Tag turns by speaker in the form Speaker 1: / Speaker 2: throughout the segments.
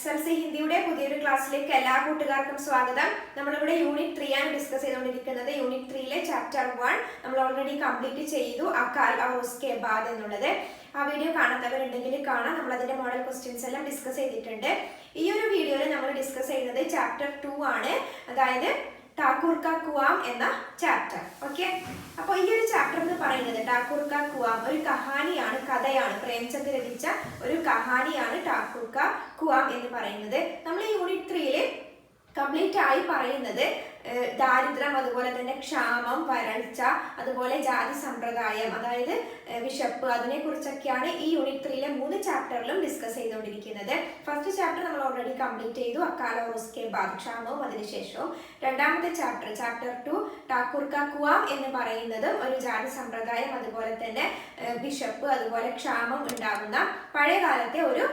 Speaker 1: SSLC ഹിന്ദിയുടെ പുതിയൊരു ക്ലാസ്സിലേക്ക് എല്ലാ കൂട്ടുകാർക്കും സ്വാഗതം. നമ്മളിവിടെ യൂണിറ്റ് 3 ആണ് ഡിസ്കസ് ചെയ്തുകൊണ്ടിരിക്കുന്നത്. യൂണിറ്റ് 3 ചാപ്റ്റർ 1 നമ്മൾ ഓൾറെഡി കംപ്ലീറ്റ് ചെയ്തു, അക്കാൽ और उसके बाद എന്നുള്ളത്. ആ വീഡിയോ കാണാത്തവരുണ്ടെങ്കിൽ കാണാം. നമ്മൾ അതിന്റെ മോഡൽ ക്വസ്റ്റ്യൻസ് എല്ലാം ഡിസ്കസ് ചെയ്തിട്ടുണ്ട്. ഈ ഒരു വീഡിയോയിൽ നമ്മൾ ഡിസ്കസ് ചെയ്യുന്നത് ചാപ്റ്റർ 2 ആണ്, അതായത് ഠാക്കൂർ കാ കുവാം എന്ന ചാപ്റ്റർ. ഓക്കെ, അപ്പോൾ ഈ ഒരു ചാപ്റ്റർ എന്ന് പറയുന്നത് ഠാക്കൂർ കാ കുവാം ഒരു കഹാനിയാണ്, കഥയാണ്. പ്രേംചന്ദ് രചിച്ച ഒരു കഹാനിയാണ് ഠാക്കൂർ കാ കുവാം എന്ന് പറയുന്നത്. നമ്മൾ യൂണിറ്റ് 3 കംപ്ലീറ്റ് ആയി പറയുന്നത് ദാരിദ്ര്യം, അതുപോലെ തന്നെ ക്ഷാമം, വരൾച്ച, അതുപോലെ ജാതി സമ്പ്രദായം, അതായത് വിശപ്പ്, അതിനെ കുറിച്ചൊക്കെയാണ് ഈ യൂണിറ്റ് 3 3 ചാപ്റ്ററിലും ഡിസ്കസ് ചെയ്തുകൊണ്ടിരിക്കുന്നത്. ഫസ്റ്റ് ചാപ്റ്റർ നമ്മൾ ഓൾറെഡി കംപ്ലീറ്റ് ചെയ്തു, അക്കാൽ और उसके बाद ക്ഷാമവും അതിനുശേഷവും. രണ്ടാമത്തെ ചാപ്റ്റർ 2 ഠാക്കൂർ കാ കുവാം എന്ന് പറയുന്നത് ഒരു ജാതി സമ്പ്രദായം, അതുപോലെ തന്നെ വിശപ്പ്, അതുപോലെ ക്ഷാമം ഉണ്ടാകുന്ന പഴയകാലത്തെ ഒരു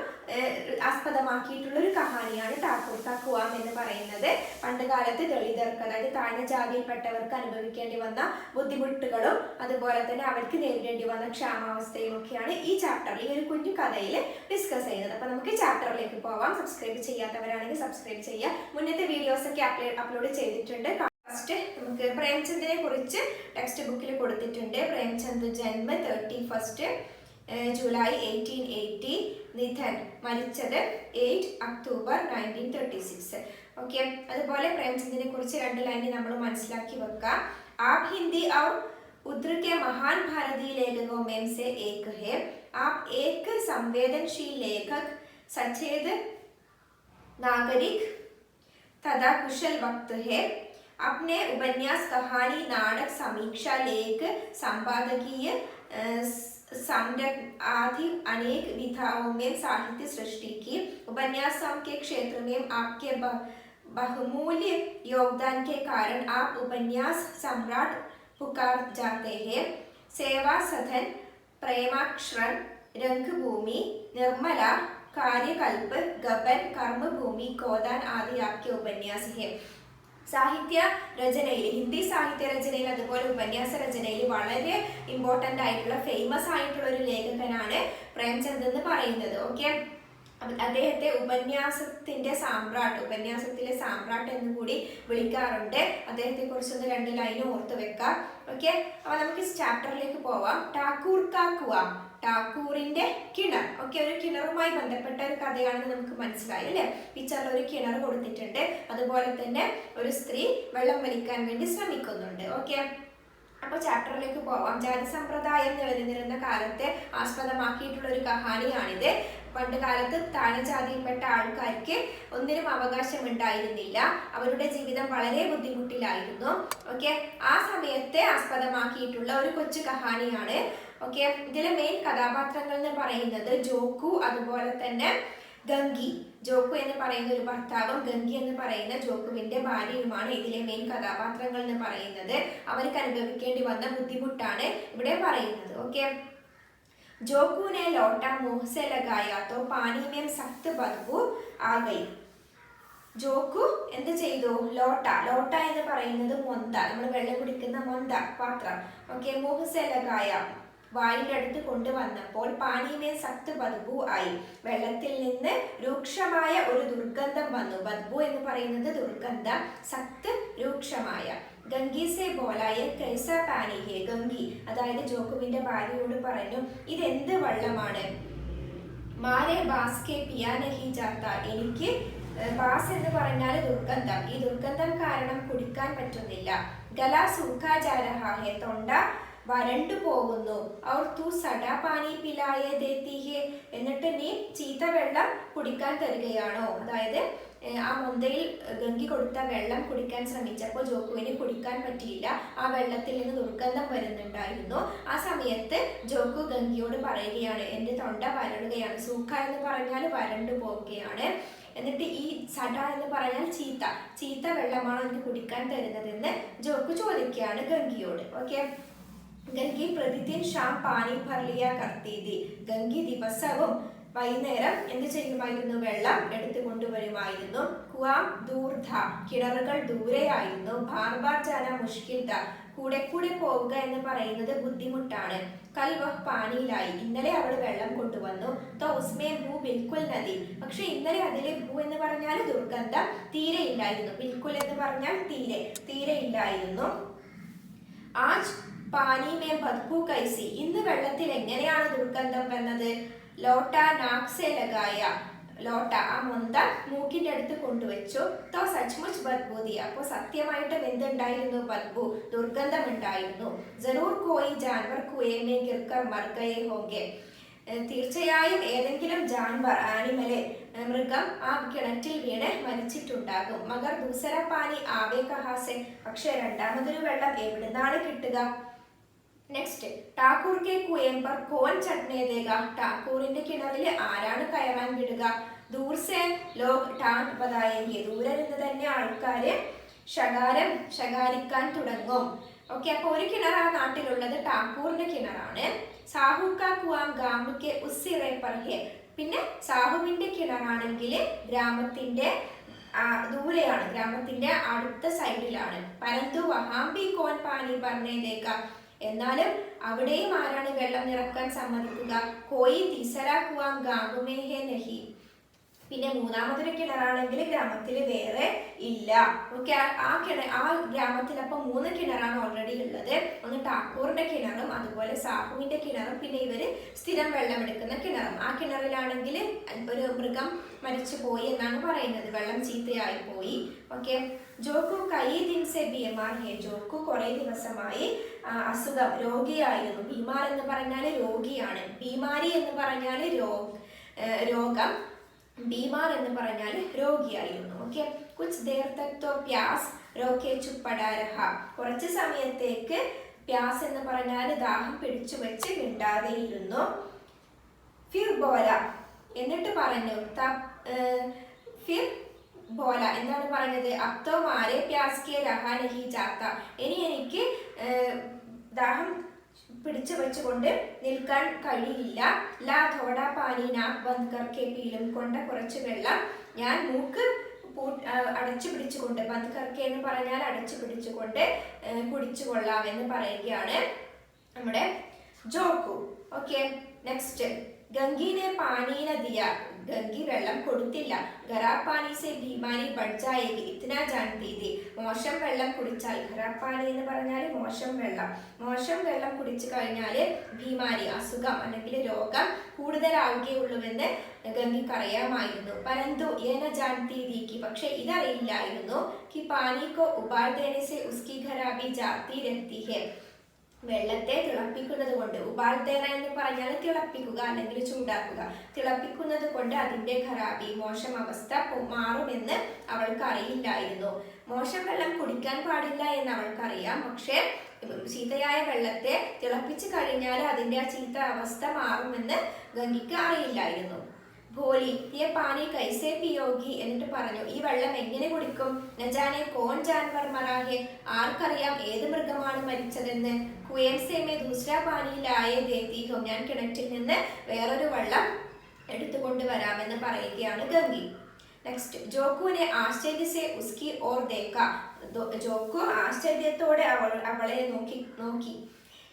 Speaker 1: ആസ്പദമാക്കിയിട്ടുള്ള ഒരു കഹാനിയാണ് ഠാക്കൂർ കാ കുവാം എന്ന് പറയുന്നത്. പണ്ട് കാലത്ത് ദളിതർക്ക്, അതായത് താഴ്ന്ന ജാതിയിൽപ്പെട്ടവർക്ക് അനുഭവിക്കേണ്ടി വന്ന ബുദ്ധിമുട്ടുകളും അതുപോലെ തന്നെ അവർക്ക് നേരിടേണ്ടി വന്ന ക്ഷാമാവസ്ഥയും ഒക്കെയാണ് ഈ ചാപ്റ്ററിൽ, ഈ ഒരു കുഞ്ഞു കഥയിൽ ഡിസ്കസ് ചെയ്യുന്നത്. അപ്പൊ നമുക്ക് ചാപ്റ്ററിലേക്ക് പോവാം. സബ്സ്ക്രൈബ് ചെയ്യാത്തവരാണെങ്കിൽ സബ്സ്ക്രൈബ് ചെയ്യുക. മുന്നത്തെ വീഡിയോസ് ഒക്കെ അപ്ലോഡ് ചെയ്തിട്ടുണ്ട്. ഫസ്റ്റ് നമുക്ക് പ്രേംചന്ദിനെ കുറിച്ച് ടെക്സ്റ്റ് ബുക്കിൽ കൊടുത്തിട്ടുണ്ട്. പ്രേംചന്ദ് ജന്മ 31 ജൂലൈ 1880, നിധൻ മരിച്ചത് 8 ഒക്ടോബർ 1936. ഓക്കെ, അതുപോലെ പ്രേംചന്ദിനെ കുറിച്ച് 2 ലൈൻ നമ്മൾ മനസ്സിലാക്കി വെക്കാം. आप हिंदी और उर्दू के महान भारतीय लेखकों में से एक है. आप एक संवेदनशील लेखक, सचेत नागरिक तथा कुशल वक्त है. अपने उपन्यास, कहानी, नाटक, समीक्षा, लेख, संपादकीय आदि अनेक विधाओं में साहित्य सृष्टि की. उपन्यासों के क्षेत्र में आपके बहुमूल्य योगदान के कारण आप उपन्यास सम्राट पुकार जाते हैं. सेवा सदन, प्रेमाक्षर, रंगभूमि, निर्मला, कार्यकल्प, गबन, कर्मभूमि, गोदान आदि आपके उपन्यास है. സാഹിത്യ രചനയിൽ, ഹിന്ദി സാഹിത്യ രചനയിൽ, അതുപോലെ ഉപന്യാസ രചനയിൽ വളരെ ഇമ്പോർട്ടൻ്റ് ആയിട്ടുള്ള, ഫേമസ് ആയിട്ടുള്ള ഒരു ലേഖകനാണ് പ്രേംചന്ദ് എന്ന് പറയുന്നത്. ഓക്കെ, അദ്ദേഹത്തെ ഉപന്യാസത്തിലെ സാമ്രാട്ട് എന്ന് കൂടി വിളിക്കാറുണ്ട്. അദ്ദേഹത്തെ കുറിച്ചൊന്ന് 2 ലൈൻ ഓർത്ത് വെക്കാം. ഓക്കെ, അപ്പൊ നമുക്ക് ചാപ്റ്ററിലേക്ക് പോവാം. ഠാക്കൂർ കാ കുവാം, ഠാക്കൂറിന്റെ കിണർ. ഓക്കെ, ഒരു കിണറുമായി ബന്ധപ്പെട്ട ഒരു കഥയാണെന്ന് നമുക്ക് മനസ്സിലായി അല്ലെ. പിക്ചറിൽ ഒരു കിണർ കൊടുത്തിട്ടുണ്ട്, അതുപോലെ തന്നെ ഒരു സ്ത്രീ വെള്ളം വലിക്കാൻ വേണ്ടി ശ്രമിക്കുന്നുണ്ട്. ഓക്കെ, അപ്പൊ ചാപ്റ്ററിലേക്ക് പോവാം. ജാതി സമ്പ്രദായം നിലനിന്നിരുന്ന കാലത്തെ ആസ്പദമാക്കിയിട്ടുള്ള ഒരു കഹാനിയാണിത്. പണ്ട് കാലത്ത് താഴ്ന്ന ജാതിയിൽപ്പെട്ട ആൾക്കാർക്ക് ഒന്നിനും അവകാശം ഉണ്ടായിരുന്നില്ല. അവരുടെ ജീവിതം വളരെ ബുദ്ധിമുട്ടിലായിരുന്നു. ഓക്കെ, ആ സമയത്തെ ആസ്പദമാക്കിയിട്ടുള്ള ഒരു കൊച്ചു കഹാനിയാണ്. ഓക്കെ, ഇതിലെ മെയിൻ കഥാപാത്രങ്ങൾ എന്ന് പറയുന്നത് ജോക്കു, അതുപോലെ തന്നെ ഗംഗി. ജോക്കു എന്ന് പറയുന്ന ഒരു ഭർത്താവും ഗംഗി എന്ന് പറയുന്ന ജോക്കുവിന്റെ ഭാര്യയുമാണ് ഇതിലെ മെയിൻ കഥാപാത്രങ്ങൾ എന്ന് പറയുന്നത്. അവർക്ക് അനുഭവിക്കേണ്ടി വന്ന ബുദ്ധിമുട്ടാണ് ഇവിടെ പറയുന്നത്. ഓക്കെ, जोकू ने लोटा मुंह से लगाया तो पानी में सख्त बदबू आ गई. ജോക്കു എന്ത് ചെയ്തു? ലോട്ട എന്ന് പറയുന്നത് മൊന്ത, നമ്മൾ വെള്ളം കുടിക്കുന്ന മൊന്ത പാത്രം. ഓക്കെ, മുഹ് സെ ലഗായ വായിന്റെ അടുത്ത് കൊണ്ടുവന്നപ്പോൾ പാനിമേ സഖ്ത് ബദ്ബു ആയി, വെള്ളത്തിൽ നിന്ന് രൂക്ഷമായ ഒരു ദുർഗന്ധം വന്നു. ബദ്ബു എന്ന് പറയുന്നത് ദുർഗന്ധം, സഖ്ത് രൂക്ഷമായ. ഗംഗി സെ ബോലായ കൈസ പാനി ഹേ. ഗംഗി അതായത് ജോക്കുവിന്റെ ഭാര്യയോട് പറഞ്ഞു, ഇതെന്ത് വെള്ളമാണ്? മാരെ ബാസ് കെ പിയാ നഹി ജാത്ത. എനിക്ക് ബാസ് എന്ന് പറഞ്ഞാൽ ദുർഗന്ധം, ഈ ദുർഗന്ധം കാരണം കുടിക്കാൻ പറ്റുന്നില്ല. ഗല സൂഖാ ജാ രഹാ ഹേ. തൊണ്ട വരണ്ടു പോകുന്നു. ഔർ തു സഡാ പാനി പിലായെ ദേത്തി ഹേ. എന്നിട്ട് നീ ചീത്ത വെള്ളം കുടിക്കാൻ തരികയാണോ? അതായത് ആ മൊന്തയിൽ ഗംഗി കൊടുത്ത വെള്ളം കുടിക്കാൻ ശ്രമിച്ചപ്പോൾ ജോക്കുവിന് കുടിക്കാൻ പറ്റിയില്ല. ആ വെള്ളത്തിൽ നിന്ന് ദുർഗന്ധം വരുന്നുണ്ടായിരുന്നു. ആ സമയത്ത് ജോക്കു ഗംഗിയോട് പറയുകയാണ്, എൻ്റെ തൊണ്ട വരളുകയാണ്. സൂഖ എന്ന് പറഞ്ഞാൽ വരണ്ടു പോവുകയാണ്. എന്നിട്ട് ഈ സഡ എന്ന് പറഞ്ഞാൽ ചീത്ത വെള്ളമാണോ എനിക്ക് കുടിക്കാൻ തരുന്നതെന്ന് ജോക്കു ചോദിക്കുകയാണ് ഗംഗിയോട്. ഓക്കെ, ഗംഗി പ്രതിദിൻ ഷാം പാനി ഭർ ലിയാ കർത്തി थी. ഗംഗി ദിവസവും വൈകുന്നേരം എന്ത് ചെയ്യുമായിരുന്നു? വെള്ളം എടുത്തു കൊണ്ടുവരുമായിരുന്നു. കുവാം ദൂർ ഥ. കിണറുകൾ ദൂരെയായിരുന്നു. Bar bar ജാന മുഷ്കിൽ ഥ. കൂടെ പോവുക എന്ന് പറയുന്നത് ബുദ്ധിമുട്ടാണ്. കൽ വഹ് പാനിയിലായി. ഇന്നലെ അവൾ വെള്ളം കൊണ്ടുവന്നു. തോ ഉസ്മേ ഭൂ ബിൽക്കുൽ നദി. പക്ഷെ ഇന്നലെ അതിലെ ഭൂ എന്ന് പറഞ്ഞാൽ ദുർഗന്ധം തീരെ ഇല്ലായിരുന്നു. ബിൽക്കുൽ എന്ന് പറഞ്ഞാൽ തീരെ ഇല്ലായിരുന്നു. ആജ് പാനി മേ ബദ്ബൂ കൈസി. ഇന്ന് വെള്ളത്തിൽ എങ്ങനെയാണ് ദുർഗന്ധം വന്നത്? ലോട്ട നാക് സെ ലഗായ. ലോട്ട ആ മൊന്ത മൂക്കിന്റെ അടുത്ത് കൊണ്ടുവച്ചു. തോ സച്ച്മുച്ച് ബദ്ബൂ ദിയ. അപ്പോൾ സത്യമായിട്ടും എന്തുണ്ടായിരുന്നു? ബദ്ബൂ, ദുർഗന്ധം ഉണ്ടായിരുന്നു. ജറൂർ കോയി ജാൻവർ കുയേ മേ ഗിർകർ മർ ഗയേ ഹോംഗെ. തീർച്ചയായും ഏതെങ്കിലും ജാൻവർ, ആനിമല്, മൃഗം ആ കിണറ്റിൽ വീണ് മരിച്ചിട്ടുണ്ടാകും. മഗർ ദൂസര പാനി ആവേ കഹാസെ. പക്ഷെ രണ്ടാമതൊരു വെള്ളം എവിടുന്നാണ് കിട്ടുക? നെക്സ്റ്റ്, ഠാക്കൂർ കെ കുയേം പർ കോൻ ചട്നേ ദേഗ. ഠാക്കൂറിന്റെ കിണറിൽ ആരാണ് കയറാൻ വിടുക? ദൂർ സെ ലോഗ് ഠാഠ് ബതായേംഗെ. ദൂരെ നിന്ന് തന്നെ ആൾക്കാര് ശകാരിക്കാൻ തുടങ്ങും. ഓക്കെ, അപ്പൊ ഒരു കിണർ ആ നാട്ടിലുള്ളത് ഠാക്കൂറിന്റെ കിണറാണ്. സാഹു കാ കുആം ഗാം കെ ഉസ് സിറെ പർ ഹെ. പിന്നെ സാഹുവിന്റെ കിണറാണെങ്കിൽ ഗ്രാമത്തിന്റെ ദൂരെയാണ്, ഗ്രാമത്തിന്റെ അടുത്ത സൈഡിലാണ്. പരന്തു വഹാം ബി കോൻ പാനി ഭർനേ ദേഗ. എന്നാലും അവിടെയും ആരാണ് വെള്ളം നിറക്കാൻ സമ്മതിക്കുക? കോയി തീസര കുആം ഗാംമേ ഹെ നഹി. പിന്നെ മൂന്നാമതൊരു കിണറാണെങ്കിൽ ഗ്രാമത്തിൽ വേറെ ഇല്ല. ഓക്കെ, ആ ഗ്രാമത്തിൽ അപ്പൊ 3 കിണറാണ് ഓൾറെഡി ഉള്ളത്. ഒന്ന് ഠാക്കൂറിന്റെ കിണറും അതുപോലെ സാഹുവിന്റെ കിണറും പിന്നെ ഇവര് സ്ഥിരം വെള്ളം എടുക്കുന്ന കിണറും. ആ കിണറിലാണെങ്കിൽ ഒരു മൃഗം മരിച്ചു പോയി എന്നാണ് പറയുന്നത്, വെള്ളം ചീത്തയായി പോയി. ഓക്കെ, ജോക്കു കൈ ദിൻസെ ബീമാർ ഹെ. ജോക്കു കുറെ ദിവസമായി അസുഖം, രോഗിയായിരുന്നു. ബീമാർ എന്ന് പറഞ്ഞാൽ രോഗിയാണ്, ബീമാരി എന്ന് പറഞ്ഞാൽ രോഗം, ബീമാർ എന്ന് പറഞ്ഞാൽ രോഗിയായിരുന്നു. ഓക്കെ, കുച്ച് ദേർ തക് തോ പ്യാസ് രോക്കെ ചുപ് പടാ രഹാ. കുറച്ച് സമയത്തേക്ക് പ്യാസ് എന്ന് പറഞ്ഞാൽ ദാഹം പിടിച്ചു വെച്ച് മിണ്ടാതെയിരുന്നു. ഫിർ ബോല, എന്നിട്ട് പറഞ്ഞു. ഫിർ ബോല എന്താണ് പറഞ്ഞത്? അബ് തോ മാരെ പ്യാസ് കെ രഹാ നഹി ജാത്ത. ഇനി എനിക്ക് ദാഹം പിടിച്ചു വെച്ചുകൊണ്ട് നിൽക്കാൻ കഴിയില്ല. ലാ ഥോഡാ പാനി നാക് ബന്ദ് കർക്കെ പീലും. കൊണ്ട കുറച്ച് വെള്ളം ഞാൻ മൂക്ക് അടച്ചു പിടിച്ചുകൊണ്ട്, ബന്ദ് കർക്കെ എന്ന് പറഞ്ഞാൽ അടച്ചു പിടിച്ചുകൊണ്ട് കുടിച്ചു കൊള്ളാമെന്ന് പറയുകയാണ് നമ്മുടെ ജോക്കു. ഓക്കെ, നെക്സ്റ്റ്, ഗംഗീനെ പാനീന ദിയ. ഗംഗി വെള്ളം കൊടുത്തില്ല. ഖരാബ് പാനി സെ ബീമാരി ബഡ് ജായേഗി ഇത്നാ ജാൻതി थी. മോശം വെള്ളം കുടിച്ചാൽ, ഖരാബ് പാനി എന്ന് പറഞ്ഞാൽ മോശം വെള്ളം കുടിച്ചു കഴിഞ്ഞാൽ ബീമാരി, അസുഖം അല്ലെങ്കിൽ രോഗം കൂടുതലാവുകയുള്ളൂവെന്ന് ഗംഗിക്ക് അറിയാമായിരുന്നു. പരന്തു ഏന ജാൻതി थी, പക്ഷെ ഇതറിയില്ലായിരുന്നു. कि पानी को उबाल देने से उसकी खराबी जाती रहती है. വെള്ളത്തെ തിളപ്പിക്കുന്നത് കൊണ്ട്, ഉബാൽത്തേന എന്ന് പറഞ്ഞാൽ തിളപ്പിക്കുക അല്ലെങ്കിൽ ചൂടാക്കുക, തിളപ്പിക്കുന്നത് കൊണ്ട് അതിന്റെ ഖരാബി, മോശം അവസ്ഥ മാറുമെന്ന് അവൾക്ക് അറിയില്ലായിരുന്നു. മോശം വെള്ളം കുടിക്കാൻ പാടില്ല എന്ന് അവൾക്കറിയാം, പക്ഷെ ചീത്തയായ വെള്ളത്തെ തിളപ്പിച്ചു കഴിഞ്ഞാൽ അതിന്റെ ആ ചീത്ത അവസ്ഥ മാറുമെന്ന് ഗംഗിക്ക് അറിയില്ലായിരുന്നു. ഭോലി യേ പാനി കൈസേ പിയോഗി. എന്നിട്ട് പറഞ്ഞു, ഈ വെള്ളം എങ്ങനെ കുടിക്കും? നജാനെ കോൺ ജാൻവർ മറാഹെ. ആർക്കറിയാം ഏത് മൃഗമാണ് മരിച്ചതെന്ന്. കുയേം സേ മേ ദൂസരാ പാനി ലായേ ദേത്തി ഹോ. ഞാൻ കിണറ്റിൽ നിന്ന് വേറൊരു വെള്ളം എടുത്തുകൊണ്ട് വരാമെന്ന് പറയുകയാണ് ഗംഗി. Next, ജോക്കുവിനെ ആശ്ചര്യസെ ഉസ്കി or ദേക്ക. ജോക്കു ആശ്ചര്യത്തോടെ അവളെ നോക്കി.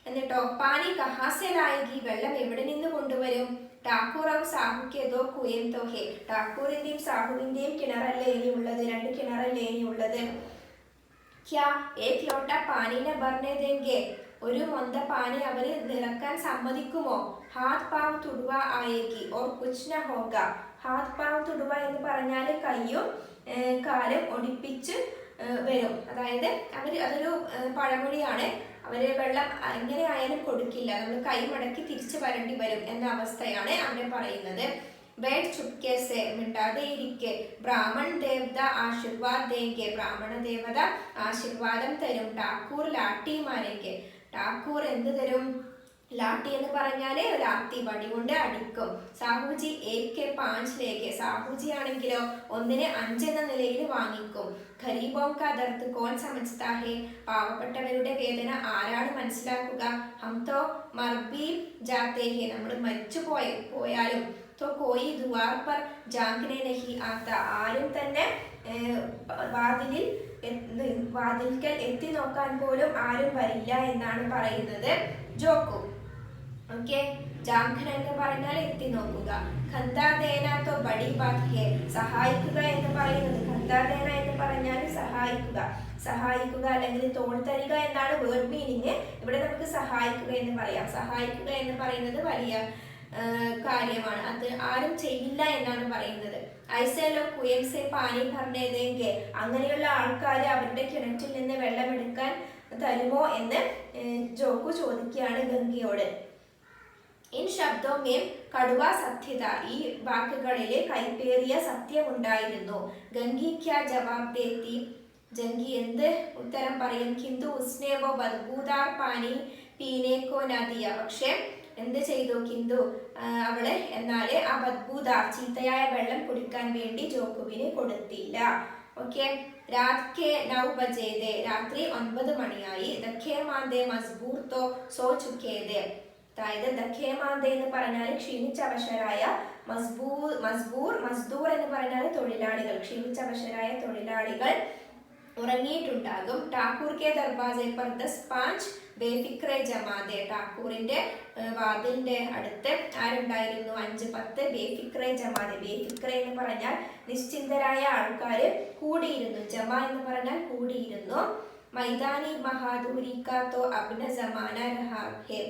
Speaker 1: എന്നിട്ടോ, പാനി കഹാസെ ലായകി. വെള്ളം എവിടെ നിന്ന് കൊണ്ടുവരും? ഠാക്കൂർ ഔർ സാഹുക്കെ ദോ കുയേം തോ ഹെ. ഠാക്കൂറിന്റെയും സാഹുവിന്റെയും കിണറല്ലേ ഇനിയുള്ളത്, 2 കിണറല്ലേ ഇനിയുള്ളത്. ക്യാ ഏക് ലോട്ട പാനിനെ ഭർനെ ദേംഗെ. ഒരു മൊന്ത പാനി അവര് നിറക്കാൻ സമ്മതിക്കുമോ? ഹാത്ത് പാവ് തുടുവ ആയേഗി ഓർ കുച്ച് ന ഹോഗ. ഹാത്ത് പാവ് തുടുവ എന്ന് പറഞ്ഞാൽ കയ്യും കാലും ഒടിപ്പിച്ച് വരും. അതായത് അതൊരു പഴമൊഴിയാണ്. അവര് വെള്ളം എങ്ങനെ ആയാലും കൊടുക്കില്ല, നമ്മൾ കൈ മടക്കി തിരിച്ചു വരേണ്ടി വരും എന്ന അവസ്ഥയാണ് അവരെ പറയുന്നത്. बैठ चुपके से, മിണ്ടാതെ ഇരിക്കെ. ബ്രാഹ്മൺ ദേവത ആശീർവാദ് ദേംഗെ. ബ്രാഹ്മണ ദേവത ആശീർവാദം തരും. ഠാക്കൂർ ലാട്ടി മാരേങ്കെ. ഠാക്കൂർ എന്ത് തരും? ലാട്ടി എന്ന് പറഞ്ഞാല് ലാത്തി, വടി കൊണ്ട് അടിക്കും. സാഹുജി 1 के 5 സാഹുജി ആണെങ്കിലോ 1-ന് 5 എന്ന നിലയിൽ വാങ്ങിക്കും. ഖരീബോം കാ ദർദ് കോൺ സമജ്താ ഹെ. പാവപ്പെട്ടവരുടെ വേദന ആരാണ് മനസ്സിലാക്കുക? ഹം തോ മർബി ജാത്തേ ഹെ. നമ്മൾ മരിച്ചു പോയാലും तो कोई द्वार पर जागने नहीं आता. ആരും തന്നെ വാതിൽക്കൽ എത്തി നോക്കാൻ പോലും ആരും വരില്ല എന്നാണ് പറയുന്നത് ജോക്കു. ഓക്കെ, ജാംഘന എന്ന് പറഞ്ഞാൽ എത്തി നോക്കുക. ഖന്താദേന തോ ബഡി ബാത് ഹേ, സഹായിക്കുക എന്ന് പറയുന്നത്. ഖന്താദേന എന്ന് പറഞ്ഞാൽ സഹായിക്കുക, സഹായിക്കുക അല്ലെങ്കിൽ തോൾ തരിക എന്നാണ് വേർഡ് മീനിങ്. ഇവിടെ നമുക്ക് സഹായിക്കുക എന്ന് പറയാം. സഹായിക്കുക എന്ന് പറയുന്നത് വലിയ കാര്യമാണ്, അത് ആരും ചെയ്യില്ല എന്നാണ് പറയുന്നത്. ഐസേലോ കുയം സെ പാനി ഭർണേ ദേംഗെ, അങ്ങനെയുള്ള ആൾക്കാർ അവരുടെ കിണറ്റിൽ നിന്ന് വെള്ളമെടുക്കാൻ തരുമോ എന്ന് ജോക്കു ചോദിക്കുകയാണ് ഗംഗയോട്. ഇൻ ശബ്ദോമേം കടുവ സത്യത, ഈ വാക്കുകളിലെ കൈപ്പേറിയ സത്യമുണ്ടായിരുന്നു. ഗംഗി ക്യാ ജവാബ് ദേത്തി, ജംഗി എന്ത് ഉത്തരം പറയും? കിന്തു ഉസ്നെ വോ ബദ്ബൂദാർ പാനി പീനെ കോ നദിയ, പക്ഷെ എന്ത് ചെയ്തു കിന്തു അവള് എന്നാല് ആ ബദ്ബൂദാർ ചീത്തയായ വെള്ളം കുടിക്കാൻ വേണ്ടി ജോക്കുവിന് കൊടുത്തില്ല. ഓക്കെ. രാത് കെ 9 ബജേ ദേ, രാത്രി 9 മണിയായി. ദഖേമാന്തേ മസ്ബൂർ തോ സോ ചുക്കേ ദേ, അതായത് ദഖേമാന്തേ എന്ന് പറഞ്ഞാൽ ക്ഷീണിച്ചവശരായ, മസ്ദൂർ എന്ന് പറഞ്ഞാൽ തൊഴിലാളികൾ, ക്ഷീണിച്ചവശരായ തൊഴിലാളികൾ ഉറങ്ങിയിട്ടുണ്ടാകും. ഠാക്കൂർ കെ ദർവാസെ പർ 10-5 ബേഫിക്രെ ജമാദെ, ഠാക്കൂറിന്റെ വാതിലിന്റെ അടുത്ത് ആരുണ്ടായിരുന്നു? 5-10 ബേഫിക്രെ ജമാദെ. ബേഫിക്രെ എന്ന് പറഞ്ഞാൽ നിശ്ചിന്തരായ ആൾക്കാര് കൂടിയിരുന്നു. ജമ എന്ന് പറഞ്ഞാൽ കൂടിയിരുന്നു. മൈതാനി മഹാദൂരി കാ തോ അബ്ന ജമാന രഹാ ഹേ,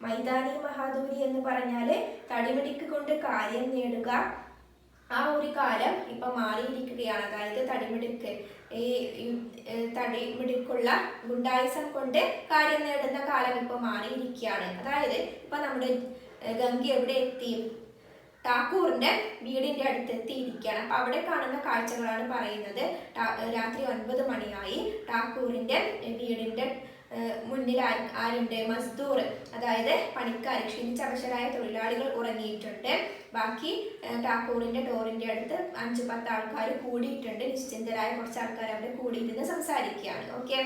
Speaker 1: മൈതാനി മഹാദൂരി എന്ന് പറഞ്ഞാല് തടിമിടിക്ക് കൊണ്ട് കാര്യം നേടുക, ആ ഒരു കാലം ഇപ്പൊ മാറിയിരിക്കുകയാണ്. അതായത് തടിമിടുക്ക്, ഈ തടിമിടുക്കുള്ള ഗുണ്ടായിസം കൊണ്ട് കാര്യം നേടുന്ന കാലം ഇപ്പൊ മാറിയിരിക്കുകയാണ്. അതായത് ഇപ്പൊ നമ്മുടെ ഗംഗ എവിടെ എത്തി? ഠാക്കൂറിന്റെ വീടിന്റെ അടുത്ത് എത്തിയിരിക്കുകയാണ്. അപ്പൊ അവിടെ കാണുന്ന കാഴ്ചകളാണ് പറയുന്നത്. രാത്രി 9 മണിയായി. ഠാക്കൂറിന്റെ വീടിന്റെ മുന്നിൽ ആരുണ്ട്? മസ്ദൂർ, അതായത് പണിക്കാർ, ക്ഷീണിച്ചവശരായ തൊഴിലാളികൾ ഉറങ്ങിയിട്ടുണ്ട്. ബാക്കി ഠാക്കൂറിന്റെ ഡോറിന്റെ അടുത്ത് 5-10 ആൾക്കാർ കൂടിയിട്ടുണ്ട്. നിശ്ചിന്തരായ കുറച്ച് ആൾക്കാർ അവിടെ കൂടിയിരുന്ന് സംസാരിക്കുകയാണ്. ഓക്കെ,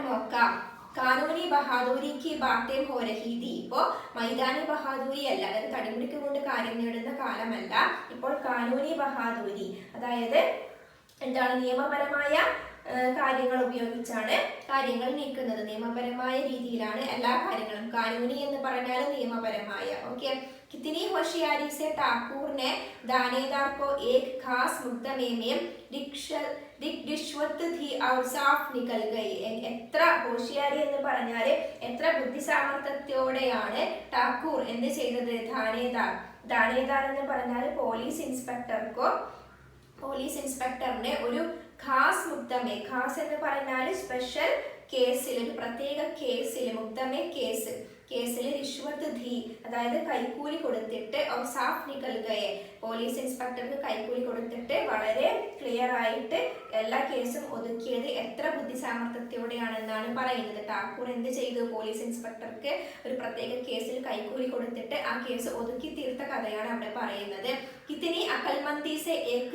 Speaker 1: നോക്കാം. കാനൂനി ബഹാദൂരി കി ബാത്തേം ഹോ രഹി ഥി, ഇപ്പോ മൈതാനി ബഹാദൂരി അല്ല, അതായത് തടിമുടിക്ക് കൊണ്ട് കാര്യം നേടുന്ന കാലമല്ല. ഇപ്പോൾ കാനൂനി ബഹാദൂരി, അതായത് എന്താണ്? നിയമപരമായ കാര്യങ്ങൾ ഉപയോഗിച്ചാണ് കാര്യങ്ങൾ നീക്കുന്നത്. നിയമപരമായ രീതിയിലാണ് എല്ലാ കാര്യങ്ങളും. കാനൂനി എന്ന് പറഞ്ഞാൽ നിയമപരമായ. ഓക്കെ. कितनी होशियारी से ठाकुर ने दानेदार को एक खास मुकदमे में रिश्वत दी और साफ निकल गई. എത്ര ഹോഷിയാരി എന്ന് പറഞ്ഞാല് എത്ര ബുദ്ധിസാമർത്ഥ്യത്തോടെയാണ് ഠാക്കൂർ എന്ത് ചെയ്തത്? ദാനേദാർ എന്ന് പറഞ്ഞാൽ പോലീസ് ഇൻസ്പെക്ടറിനെ ഒരു ഖാസ് മുക്തമേ, ഖാസ് എന്ന് പറഞ്ഞാൽ സ്പെഷ്യൽ കേസിൽ, ഒരു പ്രത്യേക കേസിൽ, മുക്തമേ കേസിൽ റിഷ്വത്ത് ധി, അതായത് കൈക്കൂലി കൊടുത്തിട്ട്, और साफ निकल गए, പോലീസ് ഇൻസ്പെക്ടർക്ക് കൈക്കൂലി കൊടുത്തിട്ട് വളരെ ക്ലിയർ ആയിട്ട് എല്ലാ കേസും ഒതുക്കിയത് എത്ര ബുദ്ധിസാമർത്ഥ്യത്തോടെയാണെന്നാണ് പറയുന്നത്. ഠാക്കൂർ എന്ത് ചെയ്തു? പോലീസ് ഇൻസ്പെക്ടർക്ക് ഒരു പ്രത്യേക കേസിൽ കൈക്കൂലി കൊടുത്തിട്ട് ആ കേസ് ഒതുക്കി തീർത്ത കഥയാണ് അവിടെ പറയുന്നത്. കിतनी अकलमंदी से एक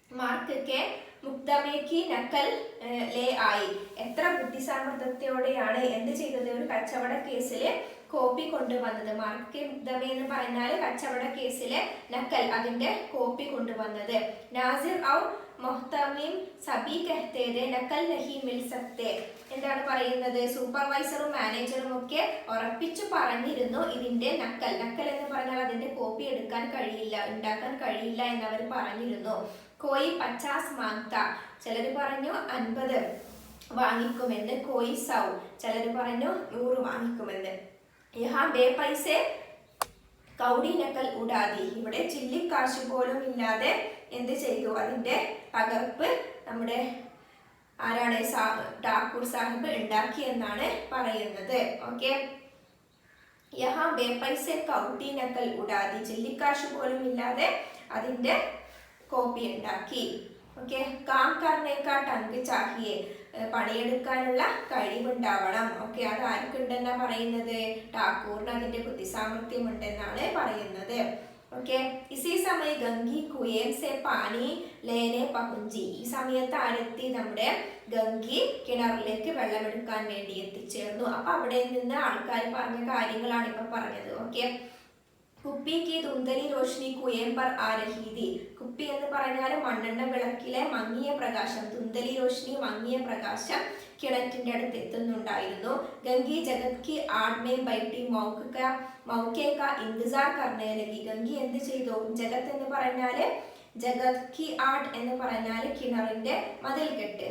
Speaker 1: മാർക്ക് കെ മുക്തമേക്ക് നക്കൽ ലേ ആയി, എത്ര ബുദ്ധിസാമർത്ഥ്യത്തോടെയാണ് എന്ത് ചെയ്തത്? ഒരു കച്ചവട കേസില് കോപ്പി കൊണ്ടുവന്നത്. മാർക്ക് മുക്തമേ എന്ന് പറഞ്ഞാൽ കച്ചവട കേസിലെ നക്കൽ, അതിന്റെ കോപ്പി കൊണ്ടുവന്നത്. നാസിർ ഔർ മൊഹ്തമീം സബി കഹ്തേ थे നക്കൽ നഹി മിൽ സക്തേ, എന്താണ് പറയുന്നത്? സൂപ്പർവൈസറും മാനേജറും ഒക്കെ ഉറപ്പിച്ചു പറഞ്ഞിരുന്നു ഇതിന്റെ നക്കൽ എന്ന് പറഞ്ഞാൽ അതിന്റെ കോപ്പി എടുക്കാൻ കഴിയില്ല, ഉണ്ടാക്കാൻ കഴിയില്ല എന്നവർ പറഞ്ഞിരുന്നു. കോയി 50 മാങ്ത, ചിലർ പറഞ്ഞു 50 വാങ്ങിക്കുമെന്ന്. കോയി 100, ചിലർ പറഞ്ഞു 100 വാങ്ങിക്കുമെന്ന്. യഹാ ബേ പൈസെ കൗടി നക്കൽ ഉടാതി, ഇവിടെ ചില്ലിക്കാശ് പോലും ഇല്ലാതെ എന്ത് ചെയ്തു? അതിന്റെ പകർപ്പ് നമ്മുടെ ആരാണ്? ഠാക്കൂർ സാഹിബ് ഉണ്ടാക്കി എന്നാണ് പറയുന്നത്. ഓക്കെ. യഹാ ബേ പൈസെ കൗടി നക്കൽ ഉടാതി, ചില്ലിക്കാശ് പോലും ഇല്ലാതെ അതിന്റെ കോപ്പി ഉണ്ടാക്കി. ഓക്കെ. കാം കർണേക്കാ ടങ്ക് ചാഹിയെ, പണിയെടുക്കാനുള്ള കഴിവുണ്ടാവണം. ഓക്കെ, അത് ആർക്കുണ്ടെന്നാ പറയുന്നത്? ഠാക്കൂറിന് അതിന്റെ ബുദ്ധിസാമർത്ഥ്യം ഉണ്ടെന്നാണ് പറയുന്നത്. ഓക്കെ. ഇസി സമയം ഗംഗി കുയേം സെ പാനി ലേനെ പഹുഞ്ചി, ഈ സമയത്ത് ആരെത്തി? നമ്മുടെ ഗംഗി കിണറിലേക്ക് വെള്ളമെടുക്കാൻ വേണ്ടി എത്തിച്ചേർന്നു. അപ്പൊ അവിടെ നിന്ന് ആൾക്കാർ പറഞ്ഞ കാര്യങ്ങളാണ് ഇപ്പൊ പറഞ്ഞത്. ഓക്കെ. കുപ്പി കി ധുന്ദലി റോഷ്നി കുയേം പർ ആ രഹി തി. കുപ്പി എന്ന് പറഞ്ഞാൽ മണ്ണെണ്ണ വിളക്കിലെ മങ്ങിയ പ്രകാശം, ധുന്ദലി റോഷ്നി മങ്ങിയ പ്രകാശം കിണറ്റിന്റെ അടുത്ത് എത്തുന്നുണ്ടായിരുന്നു. ഗംഗി ജഗത് കി ആഡ് മേ ബൈഠി മൗക്കെ കാ ഇന്തിസാർ കർനെ ലഗി. ഗംഗി എന്ത് ചെയ്തു? ജഗത് എന്ന് പറഞ്ഞാല്, ജഗത് കി ആഡ് എന്ന് പറഞ്ഞാൽ കിണറിന്റെ മതിൽക്കെട്ട്,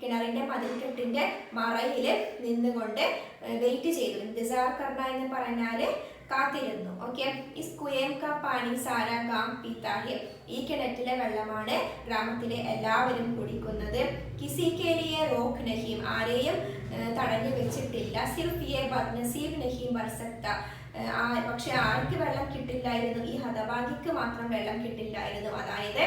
Speaker 1: കിണറിന്റെ മതിൽക്കെട്ടിന്റെ മറയില് നിന്നുകൊണ്ട് വെയിറ്റ് ചെയ്തു. ഇന്തിസാർ കർണ എന്ന് പറഞ്ഞാല് കാത്തിരുന്നു. ഓക്കെ. ഇസ് കുയേം കാ പാനി സാരാ ഗാം പീതാ ഹെ. ഈ കിണറ്റിലെ വെള്ളമാണ് ഗ്രാമത്തിലെ എല്ലാവരും കുടിക്കുന്നത്. കിസി കെ ലിയെ റോക്ക് നഹീം. ആരെയും തടഞ്ഞു വെച്ചിട്ടില്ല. സിർഫ് യെ ബദ്നസീബ് നഹീം ബർ സക്ത. പക്ഷെ ആർക്ക് വെള്ളം കിട്ടില്ലായിരുന്നു? ഈ ഹതഭാഗിക്ക് മാത്രം വെള്ളം കിട്ടില്ലായിരുന്നു. അതായത്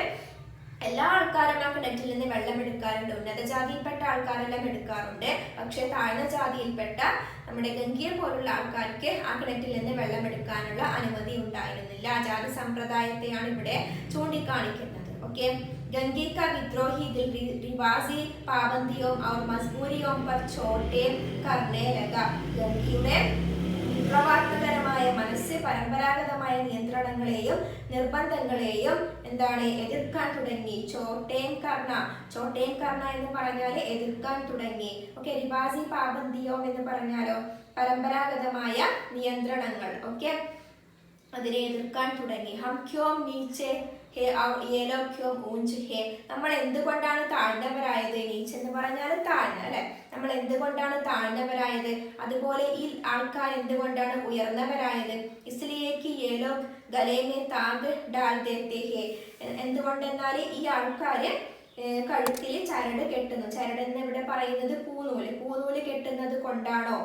Speaker 1: എല്ലാ ആൾക്കാരും ആ കിണറ്റിൽ നിന്ന് വെള്ളം എടുക്കാറുണ്ട്. ഉന്നത ജാതിയിൽപ്പെട്ട ആൾക്കാരെല്ലാം എടുക്കാറുണ്ട്. പക്ഷെ താഴ്ന്ന ജാതിയിൽപ്പെട്ട നമ്മുടെ ഗംഗയെ പോലുള്ള ആൾക്കാർക്ക് ആ കിണറ്റിൽ നിന്ന് വെള്ളം എടുക്കാനുള്ള അനുമതി ഉണ്ടായിരുന്നില്ല. ജാതി സമ്പ്രദായത്തെയാണ് ഇവിടെ ചൂണ്ടിക്കാണിക്കുന്നത്. ഓക്കെ. ഗംഗി കാ വിദ്രോഹി ദിൽ റിവാസി പാബന്ദിയോം ഔർ മസ്ബൂരിയോം പർ ചോട്ടെ കർണേ ലഗ. ഗംഗയുടെ വിപ്ലവാത്മകരമായ മനസ്സ് പരമ്പരാഗതമായ നിയന്ത്രണങ്ങളെയും നിർബന്ധങ്ങളെയും എന്താണ് എതിർക്കാൻ തുടങ്ങി. ചോട്ടേം കർണ എന്ന് പറഞ്ഞാൽ എതിർക്കാൻ തുടങ്ങി. ഓക്കെ. റിവാസി പാബന്ദിയോം എന്ന് പറഞ്ഞാലോ പരമ്പരാഗതമായ നിയന്ത്രണങ്ങൾ. ഓക്കെ, അതിനെ എതിർക്കാൻ തുടങ്ങി. ഹം ക്യോം നീച്ചെ ഹേ യേ ലോഗ് ക്യോം ഊഞ്ച് ഹേ. നമ്മൾ എന്തുകൊണ്ടാണ് താഴ്ന്നവരായത്? നീച്ച് എന്ന് പറഞ്ഞാൽ താഴ്ന്ന, അല്ലെ? നമ്മൾ എന്തുകൊണ്ടാണ് താഴ്ന്നവരായത്? അതുപോലെ ഈ ആൾക്കാർ എന്തുകൊണ്ടാണ് ഉയർന്നവരായത്? ഇസ്ലിയേ കി യേ ലോഗ് ഗലേ മേ താഗ് ഡാൽ ദേത്തെ ഹേ. എന്തുകൊണ്ടെന്നാൽ ഈ ആൾക്കാര് കഴുത്തിൽ ചരട് കെട്ടുന്നു. ചരട് എന്ന് ഇവിടെ പറയുന്നത് പൂനൂല് കെട്ടുന്നത് കൊണ്ടാണോ?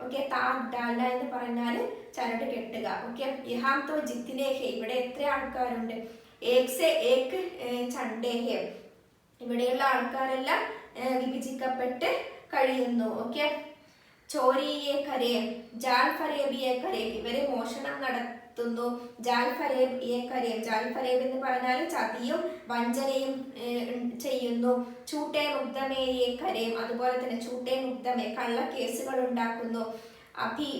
Speaker 1: ഓക്കെ. താഗ് ഡാൽന എന്ന് പറഞ്ഞാൽ ചരട് കെട്ടുക. ഓക്കെ. യഹാം തോ ജിത്തിനെ ഹേ. ഇവിടെ എത്ര ആൾക്കാരുണ്ട്? ഏക് സെ ഏക് ചണ്ടേ ഹേ. ഇവിടെയുള്ള ആൾക്കാരെല്ലാം വിഭജിക്കപ്പെട്ട് കഴിയുന്നു. ഓക്കെ. ചോരിയെ കരേം ജാൽ ഫരേബിയെ കരേം. ഇവര് മോഷണം നടത്തുന്നു. ജാൽ ഫരേബിയെ കരേം. ജാൽ ഫരേബ് എന്ന് പറഞ്ഞാൽ ചതിയും വഞ്ചനയും ചെയ്യുന്നു. ചൂട്ടേ മുഗ്ധമേയെ കരേം. അതുപോലെ തന്നെ ചൂട്ടേ മുഗ്ധമേ കള്ള കേസുകൾ ഉണ്ടാക്കുന്നു. അഭി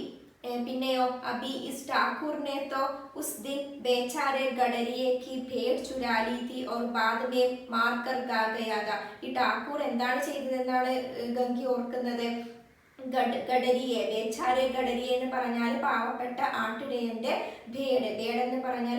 Speaker 1: പിന്നെയോ അഭി ഇസ് ठाकुर ने तो उस दिन बेचारे गडरिये की भेड़ चुरा ली थी और बाद में मार कर गा गया था. ഈ ഠാക്കൂർ എന്താണ് ചെയ്തതെന്നാണ് ഗംഗി ഓർക്കുന്നത്? ഗഡരിയെ, ബേച്ചാരെ ഗഡരിയെ എന്ന് പറഞ്ഞാൽ പാവപ്പെട്ട ആട്ടിടയന്റെ ഭേഡ് എന്ന് പറഞ്ഞാൽ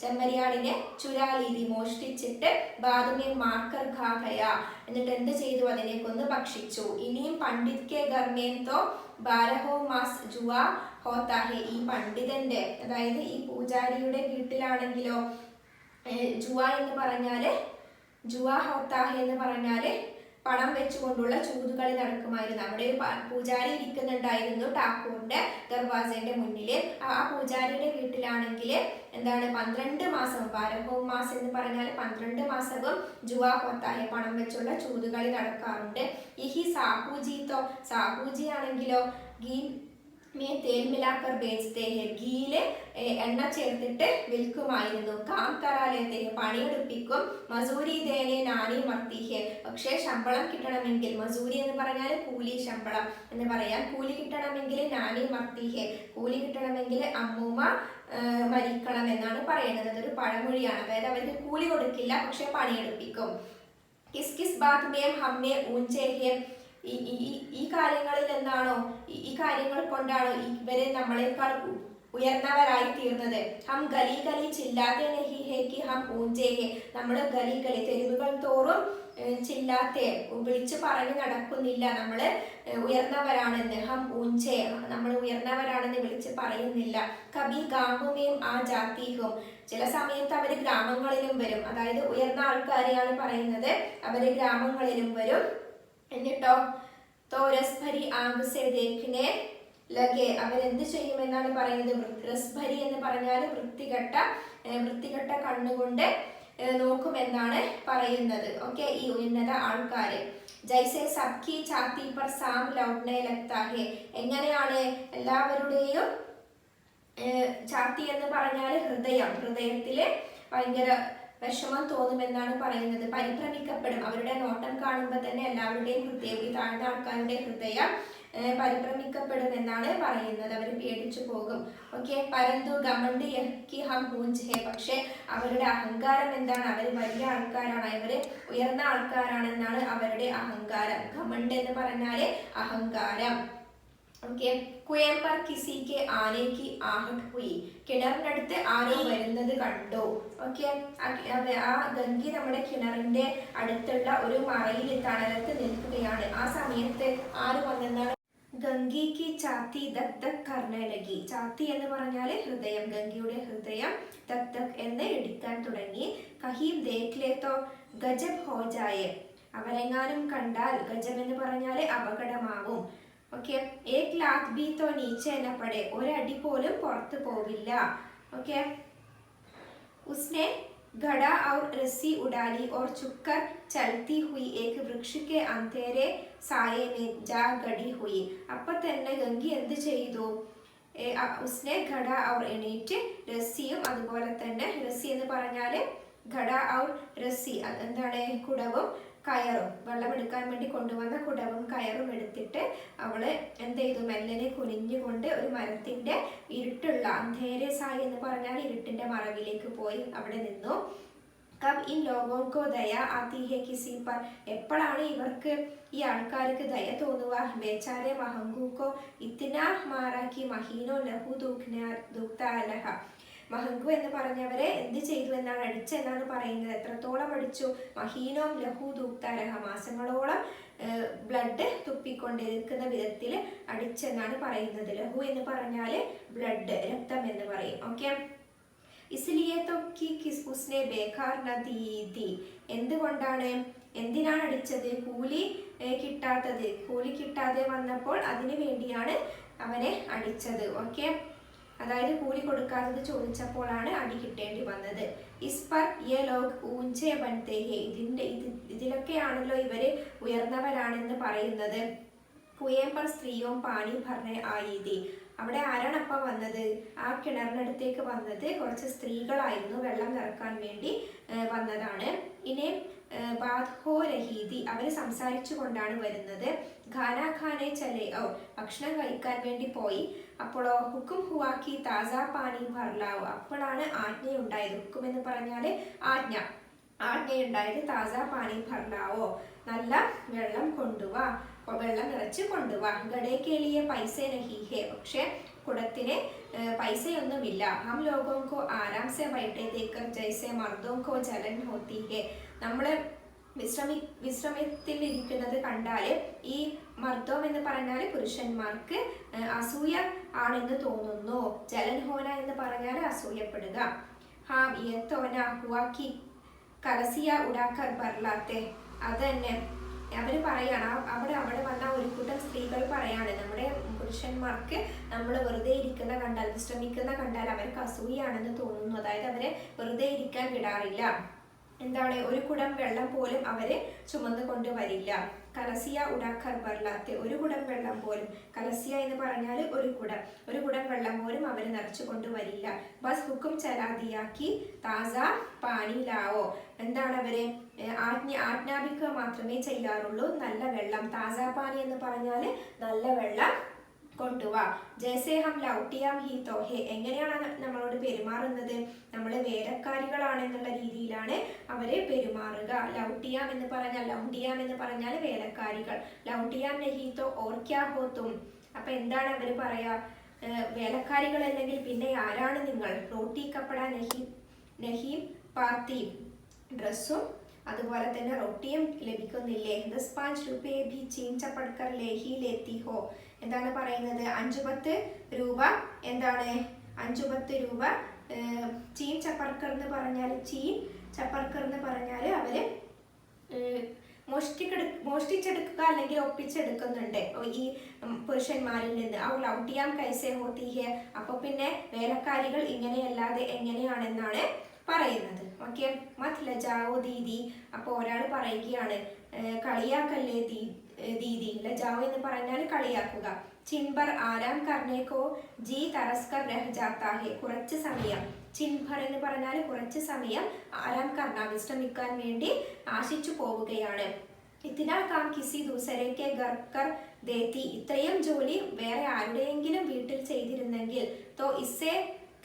Speaker 1: ചെമ്മരിയാടിനെ ചുരാലീതി മോഷ്ടിച്ചിട്ട് ബാദമേ മാർക്കർ ഖാഖയ. എന്നിട്ട് എന്ത് ചെയ്തു? അതിനെ കൊന്ന് ഭക്ഷിച്ചു. ഇനിയും പണ്ഡിത് കെ ഗർമേൻ തോ ബാരഹോ മാസ് ജുവാ ഹോത്താ ഹെ. ഈ പണ്ഡിതന്റെ, അതായത് ഈ പൂജാരിയുടെ വീട്ടിലാണെങ്കിലോ ജുവാ ഹോത്താ ഹെ എന്ന് പറഞ്ഞാല് പണം വെച്ചുകൊണ്ടുള്ള ചൂതുകളി നടക്കുമായിരുന്നു. അവിടെ ഒരു പൂജാരി ഇരിക്കുന്നുണ്ടായിരുന്നു ഠാക്കൂറിന്റെ ദർവാസയുടെ മുന്നില്. ആ പൂജാരിയുടെ വീട്ടിലാണെങ്കിൽ എന്താണ് 12 മാസം, ബാരഹോ മാസ് എന്ന് പറഞ്ഞാൽ 12 മാസവും ജുവാ ഹോത്താഹെ പണം വെച്ചുള്ള ചൂതുകളി നടക്കാറുണ്ട്. ഈ സാഹൂജി ആണെങ്കിലോ ഗീ മേ തേൽ മിലാക്കർ ബേച്ച്തേ ഹെ. ഗീല് എണ്ണ ചേർത്തിട്ട് വിൽക്കുമായിരുന്നു. കാം കറാലേത്തെ ഹെ. പണിയെടുപ്പിക്കും. മസൂരി ദേനെ നാനി മർത്തി ഹെ. പക്ഷേ ശമ്പളം കിട്ടണമെങ്കിൽ, മസൂരി എന്ന് പറഞ്ഞാൽ കൂലി, ശമ്പളം എന്ന് പറയാം. കൂലി കിട്ടണമെങ്കിൽ നാനി മർത്തി ഹെ. കൂലി കിട്ടണമെങ്കിൽ അമ്മൂമ്മ മരിക്കണം എന്നാണ് പറയുന്നത്. അതൊരു പഴമൊഴിയാണ്. അതായത് അവർക്ക് കൂലി കൊടുക്കില്ല, പക്ഷെ പണിയെടുപ്പിക്കും. കിസ് കിസ് ബാത് മേം ഹംനെ ഊഞ്ചേ ഹെ. ഈ കാര്യങ്ങളിൽ എന്താണോ, ഈ കാര്യങ്ങൾ കൊണ്ടാണോ ഇവരെ നമ്മളെക്കാൾ ഉയർന്നവരായി തീർന്നത്? ഹം ഗലി ഗലി ചില്ലാതെ നഹി ഹേ കി ഹം ഊഞ്ചേ ഹേ. നമ്മൾ ഗലി ഗലി തെരുവുകൾ തോറും ചില്ലാത്തെ വിളിച്ചു പറഞ്ഞു നടക്കുന്നില്ല നമ്മൾ ഉയർന്നവരാണെന്ന്. ഹം ഊഞ്ചേ, നമ്മൾ ഉയർന്നവരാണെന്ന് വിളിച്ച് പറയുന്നില്ല. കബി ഗാംഗുമേം ആ ജാതിഹും. ചില സമയത്ത് അവര് ഗ്രാമങ്ങളിലും വരും. അതായത് ഉയർന്ന ആൾക്കാരെയാണ് പറയുന്നത്. അവര് ഗ്രാമങ്ങളിലും വരും. എന്നിട്ടോ തോ രസ്ഭരി ആങ്ക് സെ ദേഖ്നെ ലഗെ. അവരെന്ത് ചെയ്യുമെന്നാണ് പറയുന്നത്? രസ്ഭരി എന്ന് പറഞ്ഞാൽ വൃത്തികെട്ട കണ്ണുകൊണ്ട് നോക്കുമെന്നാണ് പറയുന്നത്. ഓക്കെ. ഈ ഉന്നത ആൾക്കാര് ജൈസെ സബ്കി ഛാത്തി പർ സാം ലൗട്നെ ലഗ്താ ഹെ. എങ്ങനെയാണ് എല്ലാവരുടെയും ഛാത്തി എന്ന് പറഞ്ഞാൽ ഹൃദയത്തില് ഭയങ്കര വിഷമം തോന്നുമെന്നാണ് പറയുന്നത്. പരിഭ്രമിക്കപ്പെടും. അവരുടെ നോട്ടം കാണുമ്പോൾ തന്നെ എല്ലാവരുടെയും ഹൃദയം, ഈ താഴ്ന്ന ആൾക്കാരുടെ ഹൃദയം പരിഭ്രമിക്കപ്പെടുമെന്നാണ് പറയുന്നത്. അവർ പേടിച്ചു പോകും. ഓക്കെ, പരന്തു ഗമണ്ട് യഹ്കി ഹം പൂഞ്ച് ഹെ, പക്ഷെ അവരുടെ അഹങ്കാരം എന്താണ്? അവർ വലിയ ആൾക്കാരാണ്, അവര് ഉയർന്ന ആൾക്കാരാണെന്നാണ് അവരുടെ അഹങ്കാരം. ഗമണ്ട് എന്ന് പറഞ്ഞാല് അഹങ്കാരം. ഓക്കെ, കുएं पर किसी के आने की आहट हुई, കിണറിനടുത്ത് ആരോ വരുന്നത് കണ്ടു. ഓക്കെ, ആ ഗംഗി നമ്മുടെ കിണറിന്റെ അടുത്തുള്ള ഒരു മറയിൽ തണലത്ത് നിൽക്കുകയാണ്. ആ സമയത്ത് ആര് വന്നെന്നാണ്? ഗംഗിക്ക് ചാത്തി ദക് ദക് കർണേ ലഗി. ചാത്തി എന്ന് പറഞ്ഞാൽ ഹൃദയം, ഗംഗയുടെ ഹൃദയം ദക് ദക് എന്ന് ഇടിക്കാൻ തുടങ്ങി. കഹീം ദേഖ് ലേ തോ ഗജബ് ഹോ ജായേ, അവരെങ്ങാനും കണ്ടാൽ, ഗജബ് എന്ന് പറഞ്ഞാൽ അപകടമാവും. ഓക്കെ, ഏക് ലാത് ബി തോ നീച്ചെ ന പടേ, ഒരടി പോലും പുറത്തു പോവില്ല. ഓക്കെ, उसने घड़ा और रस्सी उड़ा ली और छुपकर चलती हुई एक वृक्ष के अंधेरे साये में जा गड़ी हुई. അപ്പൊ തന്നെ ഗംഗി എന്ത് ചെയ്തു? ഉസ്നെ ഘട ഔർ, എണീറ്റ് രസ്സിയും അതുപോലെ തന്നെ, രസ്സി എന്ന് പറഞ്ഞാല് ഘട ഔർ രസ്സി എന്താണ്? കുടവും കയറും, വെള്ളം എടുക്കാൻ വേണ്ടി കൊണ്ടുവന്ന കുടവും കയറും എടുത്തിട്ട് അവള് എന്ത് ചെയ്തു? മെല്ലനെ കുനിഞ്ഞുകൊണ്ട് ഒരു മരത്തിന്റെ ഇരുട്ടുള്ള, അന്ധേരെ സായി എന്ന് പറഞ്ഞാൽ ഇരുട്ടിന്റെ മറവിലേക്ക് പോയി അവിടെ നിന്നു. കബ് ഇൻ ലോഗോं को दया आती है किसी पर, എപ്പോഴാണ് ഇവർക്ക്, ഈ ആൾക്കാർക്ക് ദയ തോന്നുക? ബേച്ചാരെ മഹംഗു को इतना मारा कि महीनों लहू दूखता रहा. മഹങ്കു എന്ന് പറഞ്ഞവരെ എന്ത് ചെയ്തു എന്നാണ്? അടിച്ചെന്നാണ് പറയുന്നത്. എത്രത്തോളം അടിച്ചു? മഹീനോം ലഹു ദൂക്താരഹ, മാസങ്ങളോളം ബ്ലഡ് തുപ്പിക്കൊണ്ടിരിക്കുന്ന വിധത്തിൽ അടിച്ചെന്നാണ് പറയുന്നത്. ലഹു എന്ന് പറഞ്ഞാല് ബ്ലഡ്, രക്തം എന്ന് പറയും. ഓക്കെ, ഇസ്ലിയെ തോ കിസ് ഉസ്നെ ബേഖാർ ന ദീ, എന്തുകൊണ്ടാണ്, എന്തിനാണ് അടിച്ചത്? കൂലി കിട്ടാതെ വന്നപ്പോൾ അതിനു വേണ്ടിയാണ് അവനെ അടിച്ചത്. ഓക്കെ, അതായത് കൂലി കൊടുക്കാത്തത് ചോദിച്ചപ്പോഴാണ് അടി കിട്ടേണ്ടി വന്നത്. ഇസ് പർ യേ ലോഗ് ഊഞ്ചേ ബൻതേ ഹേ, ഇതിലൊക്കെയാണല്ലോ ഇവര് ഉയർന്നവരാണെന്ന് പറയുന്നത്. കുएं पर स्त्रियों पानी भरने आई थी, അവിടെ ആരാണ് അപ്പം വന്നത്? ആ കിണറിനടുത്തേക്ക് വന്നത് കുറച്ച് സ്ത്രീകളായിരുന്നു, വെള്ളം നിറക്കാൻ വേണ്ടി വന്നതാണ്. ഇനി ബാത് ഹോ രഹീതി, അവർ സംസാരിച്ചു കൊണ്ടാണ് വരുന്നത്. ഖാന ഖാനെ ചലേ ഓ, ഭക്ഷണം കഴിക്കാൻ വേണ്ടി പോയി. അപ്പോഴോ ഹുക്കും ഹുവാക്കി താസാ പാനി ഭർലാവോ, അപ്പോഴാണ് ആജ്ഞയുണ്ടായത്. ഹുക്കും എന്ന് പറഞ്ഞാല് ആജ്ഞയുണ്ടായത്. താസാ പാനി ഭർലാവോ, നല്ല വെള്ളം കൊണ്ടുവാ, വെള്ളം നിറച്ച് കൊണ്ടുവാ. ഗഡേക്കേലിയെ പൈസ നഹി ഹേ, പക്ഷെ കുടത്തിന് പൈസയൊന്നുമില്ല. ഹം ലോഗോं को आराम से बैठे देखकर जैसे मर्दों को जलन होती है, നമ്മള് വിശ്രമത്തിൽ ഇരിക്കുന്നത് കണ്ടാല് ഈ മർദ്ദം എന്ന് പറഞ്ഞാൽ പുരുഷന്മാർക്ക് അസൂയ ആണെന്ന് തോന്നുന്നു. ജലൻ ഹോന എന്ന് പറഞ്ഞാൽ അസൂയപ്പെടുക. ഹാം യത്തോന ഹുവാക്കി കലസിയ ഉടാക്കർ ബർലാത്തെ, അതന്നെ അവര് പറയാണ്. അവിടെ വന്ന ഒരു കൂട്ടം സ്ത്രീകൾ പറയാണ്, നമ്മുടെ പുരുഷന്മാർക്ക് നമ്മൾ വെറുതെ ഇരിക്കുന്ന കണ്ടാൽ, വിശ്രമിക്കുന്ന കണ്ടാൽ അവർക്ക് അസൂയാണെന്ന് തോന്നുന്നു. അതായത് അവരെ വെറുതെ ഇരിക്കാൻ വിടാറില്ല. എന്താണ്? ഒരു കുടം വെള്ളം പോലും അവര് ചുമന്നു കൊണ്ടുവരില്ല. കലസിയ ഉടാക്കർ ബർലാത്തെ, ഒരു കുടം വെള്ളം പോലും, കലസിയ എന്ന് പറഞ്ഞാൽ ഒരു കുടം വെള്ളം പോലും അവര് നിറച്ചു കൊണ്ടുവരില്ല. ബസ് ഹുക്കും ചലാദിയാക്കി താസ പാനി ലാവോ, എന്താണ് അവര് ആജ്ഞാപിക്കുക മാത്രമേ ചെയ്യാറുള്ളൂ. നല്ല വെള്ളം, താസ പാനി എന്ന് പറഞ്ഞാല് നല്ല വെള്ളം കൊണ്ടുവാ. ജയ്സേ ഹം ലൗട്ടിയാം ഹി തോഹെ, എങ്ങനെയാണ് നമ്മളോട് പെരുമാറുന്നത്? നമ്മൾ വേലക്കാരികളാണെന്നുള്ള രീതിയിലാണ് അവര് പെരുമാറുക. ലൗട്ടിയാം എന്ന് പറഞ്ഞാൽ വേലക്കാരികൾ. ലൗട്ടിയാം നഹി തോ ഓർ ക്യാ ഹോ തും, അപ്പൊ എന്താണ് അവര് പറയാ? വേലക്കാരികൾ അല്ലെങ്കിൽ പിന്നെ ആരാണ് നിങ്ങൾ? റോട്ടി കപ്പട നഹി പാത്തി, ഡ്രസ്സും അതുപോലെ തന്നെ റൊട്ടിയും ലഭിക്കുന്നില്ലേ? 10-5 രൂപയെ ഭി ചീൻ ചപ്പട്കർ ലേഹി ലേത്തി ഹോ, എന്താണ് പറയുന്നത്? 5-10 രൂപ, എന്താണ് 5-10 രൂപ ചീൻ ചപ്പർക്കർ എന്ന് പറഞ്ഞാൽ അവര് മോഷ്ടിച്ചെടുക്കുക അല്ലെങ്കിൽ ഒപ്പിച്ചെടുക്കുന്നുണ്ട് ഈ പുരുഷന്മാരിൽ നിന്ന്. ആ ലൗട്ടിയാം കൈസേ ഹോത്തി ഹേ, അപ്പൊ പിന്നെ വേലക്കാരികൾ ഇങ്ങനെയല്ലാതെ എങ്ങനെയാണെന്നാണ് പറയുന്നത്. ഓക്കെ, മത് ലജാവോ ദീദി, അപ്പൊ ഒരാൾ പറയുകയാണ് കളിയാക്കല്ലേ ദീദി. ലജാവോ എന്ന് പറഞ്ഞാൽ കളിയാക്കുക. ചിൻഭർ ആരാം കർണേക്കോ ജി തറസ്കർ രഹ് ജാത്താ ഹേ, കുറച്ച് സമയം. ചിൻഭർ എന്ന് പറഞ്ഞാൽ കുറച്ച് സമയം, ആരാം കർണ വിശ്രമിക്കാൻ വേണ്ടി ആശിച്ചു പോവുകയാണ്. ഇത്തിനാ കാം കിസി ദൂസരേക്ക് ഘർ കർ ദേത്തി, ഇത്രയും ജോലി വേറെ ആരുടെയെങ്കിലും വീട്ടിൽ ചെയ്തിരുന്നെങ്കിൽ തോ ഇസ്സേ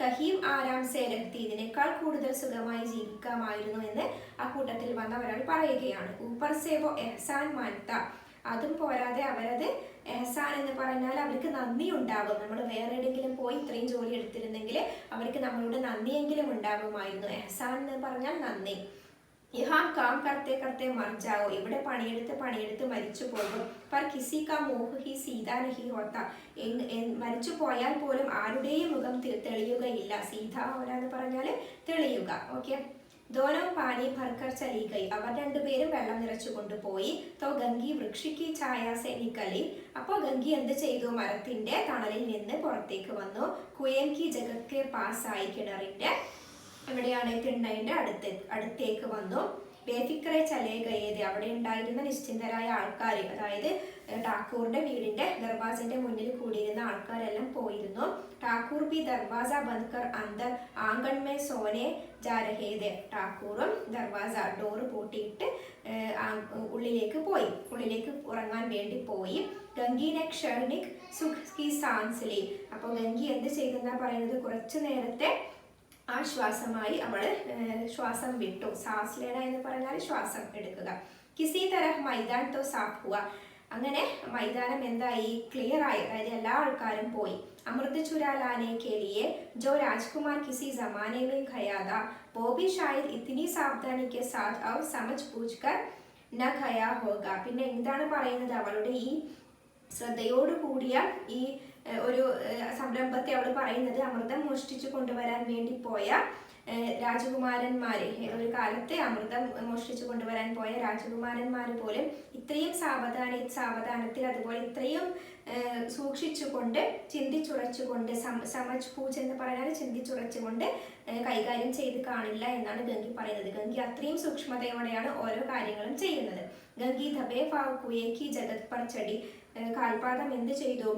Speaker 1: കഹീം ആരാം സേ രഹ്തി, ഇതിനേക്കാൾ കൂടുതൽ സുഖമായി ജീവിക്കാമായിരുന്നു എന്ന് ആ കൂട്ടത്തിൽ വന്ന ഒരാൾ പറയുകയാണ്. ഊപ്പർ സേ വോ എഹ്സാൻ മാൻത, അതും പോരാതെ അവരത് എഹ്സാൻ എന്ന് പറഞ്ഞാൽ അവർക്ക് നന്ദി ഉണ്ടാകും. നമ്മൾ വേറെ എവിടെയെങ്കിലും പോയി ഇത്രയും ജോലി എടുത്തിരുന്നെങ്കിൽ അവർക്ക് നമ്മളോട് നന്ദിയെങ്കിലും ഉണ്ടാകുമായിരുന്നു. എഹ്സാൻ എന്ന് പറഞ്ഞാൽ നന്ദി. യഹാം കാം കർത്തെ കർത്തെ മർ ജാവോ, ഇവിടെ പണിയെടുത്ത് മരിച്ചു പോകും. പർ കിസി കാ മോഹ് ഹി സീതാ നഹി ഹോത്ത, മരിച്ചു പോയാൽ പോലും ആരുടെയും മുഖം തെളിയുകയില്ല. സീത എന്ന് പറഞ്ഞാൽ തെളിയുക. ഓക്കെ. ദോനോ പാനി ഭർക്കർ ചലി ഗയി, അവർ രണ്ടുപേരും വെള്ളം നിറച്ചു കൊണ്ടുപോയി. തോ ഗംഗി വൃക്ഷിക്ക് ഛായാസെ നിക്കലി, അപ്പോൾ ഗംഗി എന്ത് ചെയ്തു? മരത്തിന്റെ തണലിൽ നിന്ന് പുറത്തേക്ക് വന്നു. കുയേം കി ജഗത് കെ പാസായി, കിണറിന്റെ എവിടെയാണ്? തിണ്ണയുടെ അടുത്തേക്ക് വന്നു. ബേഫിക്കറെ ചലേ ഗയേത്, അവിടെ ഉണ്ടായിരുന്ന നിശ്ചിന്തരായ ആൾക്കാർ, അതായത് ഠാക്കൂറിന്റെ വീടിന്റെ ദർവാസിന്റെ മുന്നിൽ കൂടിയിരുന്ന ആൾക്കാരെല്ലാം പോയിരുന്നു. ഠാക്കൂർ ബി ദർവാസ ബന്ദ് കർ അന്തർ ആംഗൺ മേ സോനെ ജാ രഹേ ഥേ, ഠാക്കൂറും ദർവാസ ഡോറ് പൂട്ടിയിട്ട് ഉള്ളിലേക്ക് ഉറങ്ങാൻ വേണ്ടി പോയി. ഗംഗീനെ ക്ഷണിക് സുഖ് കി സാൻസ്ലി, അപ്പോൾ ഗംഗി എന്ത് ചെയ്തെന്നാ പറയുന്നത്? കുറച്ചു നേരത്തെ ആശ്വാസമായി അവൾ ശ്വാസം വിട്ടു. സാസ്ലേന എന്ന് പറഞ്ഞാൽ ശ്വാസം എടുക്കുക. കിസി തരഹ് മൈതാൻ തോ സാഫ് ഹുവ, അങ്ങനെ മൈതാനം എന്തായി? ക്ലിയർ ആയി, അതായത് എല്ലാ ആൾക്കാരും പോയി. അമൃത് ചുരാ ലാനെ കെ ലിയെ ജോ രാജ്കുമാർ കിസി ജമാനെ മേ ഖയാ था वो भी शायद इतनी सावधानी के साथ और समझ पूछकर न खया होगा. പിന്നെ എന്താണ് പറയുന്നത്? അവളുടെ ഈ ശ്രദ്ധയോട് കൂടിയ ഈ ഒരു സംരംഭത്തെ അവൾ പറയുന്നത് അമൃതം മോഷ്ടിച്ചു കൊണ്ടുവരാൻ വേണ്ടി പോയ രാജകുമാരന്മാര്, ഒരു കാലത്തെ അമൃതം മോഷ്ടിച്ചു കൊണ്ടുവരാൻ പോയ രാജകുമാരന്മാര് പോലും ഇത്രയും സാവധാനത്തിൽ അതുപോലെ ഇത്രയും സൂക്ഷിച്ചുകൊണ്ട് ചിന്തിച്ചുറച്ചുകൊണ്ട്, സമജ് പൂജ എന്ന് പറഞ്ഞാൽ ചിന്തിച്ചുറച്ചുകൊണ്ട് കൈകാര്യം ചെയ്ത് കാണില്ല എന്നാണ് ഗംഗി പറയുന്നത്. ഗംഗി അത്രയും സൂക്ഷ്മതയോടെയാണ് ഓരോ കാര്യങ്ങളും ചെയ്യുന്നത്. ഗംഗി ധബേ പാവ് കുയേക്കി ജഗത് പർ ചടി, കാൽപാദം എന്ത് ചെയ്തു?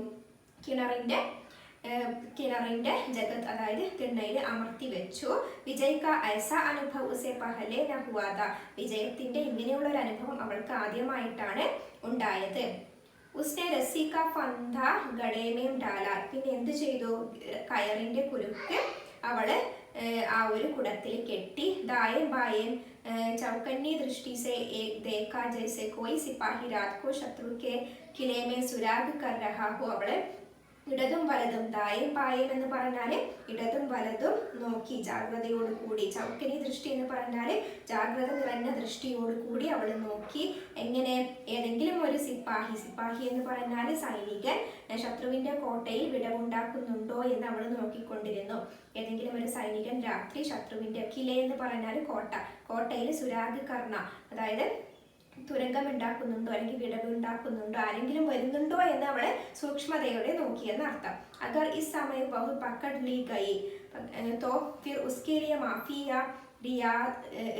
Speaker 1: കിണറിന്റെ ജഗത് അതായത് തിണ്ണയിൽ അമർത്തി വെച്ചു. വിജയ് കാ ഐസാ അനുഭവ് ഉസേ പഹലെ ന ഹുവാ ഥാ, വിജയത്തിന്റെ ഇങ്ങനെയുള്ള ഒരു അനുഭവം അവൾക്ക് ആദ്യമായിട്ടാണ് ഉണ്ടായത്. ഉസ്നെ രസ്സി കാ ഫന്ദ ഗടേമേം ഡാല, പിന്നെ എന്ത് ചെയ്തു? കയറിന്റെ കുരുക്ക് അവള് ആ ഒരു കുടത്തിൽ കെട്ടി. ദായേം ബായേം ചൗക്കന്നി ദൃഷ്ടി സെ ദേഖാ ജൈസെ കോയി സിപ്പാഹി രാത് കോ ശത്രു കെ കിലേ മേ സുരാഗ് കർ രഹാ ഹോ, അവള് ഇടതും വലതും, ദായേം ബായേം എന്ന് പറഞ്ഞാല് ഇടതും വലതും നോക്കി ജാഗ്രതയോടുകൂടി. ചൗക്കനി ദൃഷ്ടി എന്ന് പറഞ്ഞാല് ജാഗ്രത നിറഞ്ഞ ദൃഷ്ടിയോടുകൂടി അവൾ നോക്കി. എങ്ങനെ? ഏതെങ്കിലും ഒരു സിപ്പാഹി എന്ന് പറഞ്ഞാല് സൈനികൻ ശത്രുവിന്റെ കോട്ടയിൽ വിടവുണ്ടാക്കുന്നുണ്ടോ എന്ന് അവൾ നോക്കിക്കൊണ്ടിരുന്നു. ഏതെങ്കിലും ഒരു സൈനികൻ രാത്രി ശത്രുവിന്റെ, കിലേ എന്ന് പറഞ്ഞാൽ കോട്ടയിൽ സുരാഗ് കർണ, അതായത് തുരങ്കം ഉണ്ടാക്കുന്നുണ്ടോ അല്ലെങ്കിൽ വിടവ് ഉണ്ടാക്കുന്നുണ്ടോ, ആരെങ്കിലും വരുന്നുണ്ടോ എന്ന് അവളെ സൂക്ഷ്മതയോടെ നോക്കിയെന്ന് അർത്ഥം. അഗർ ഇസ് സമയം ബഹു പക്കഡ് ലീ ഗയി തോ ഫിർ ഉസ്കെ ലിയെ മാഫി യാ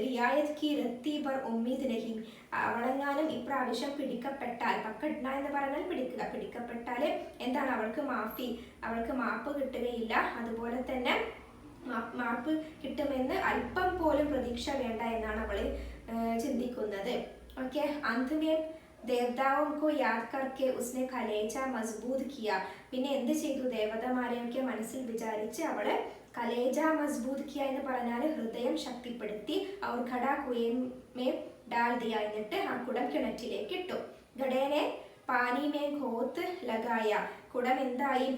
Speaker 1: റിയായത് കി റത്തി ബർ ഉമ്മീദ് നഹി, അവളെങ്ങാനും ഇപ്രാവശ്യം പിടിക്കപ്പെട്ടാൽ, പക്കഡ്ന എന്ന് പറഞ്ഞാൽ പിടിക്കപ്പെട്ടാൽ എന്താണ്? അവൾക്ക് മാപ്പ് കിട്ടുകയില്ല. അതുപോലെ തന്നെ മാപ്പ് കിട്ടുമെന്ന് അല്പം പോലും പ്രതീക്ഷ വേണ്ട എന്നാണ് അവൾ ചിന്തിക്കുന്നത്. ओके, अंत में ദേവതാവും കോ യാദ് കർക്കെ ഉസ്നെ കലേജ മസ്ബൂത് കിയ, പിന്നെ എന്ത് ചെയ്തു? ദേവതമാരെയൊക്കെ മനസ്സിൽ വിചാരിച്ച് അവള് കലേജ മസ്ബൂത് കിയ എന്ന് പറഞ്ഞാൽ ഹൃദയം ശക്തിപ്പെടുത്തി. അവർ ഘട കുയേം മേ ഡാൽ ദിയ, എന്നിട്ട് ആ കുടം കിണറ്റിലേക്ക് ഇട്ടു. ഘടേനെ പാനി മേ ഘോത്ത് ലഗായ, കുടം എന്തായി?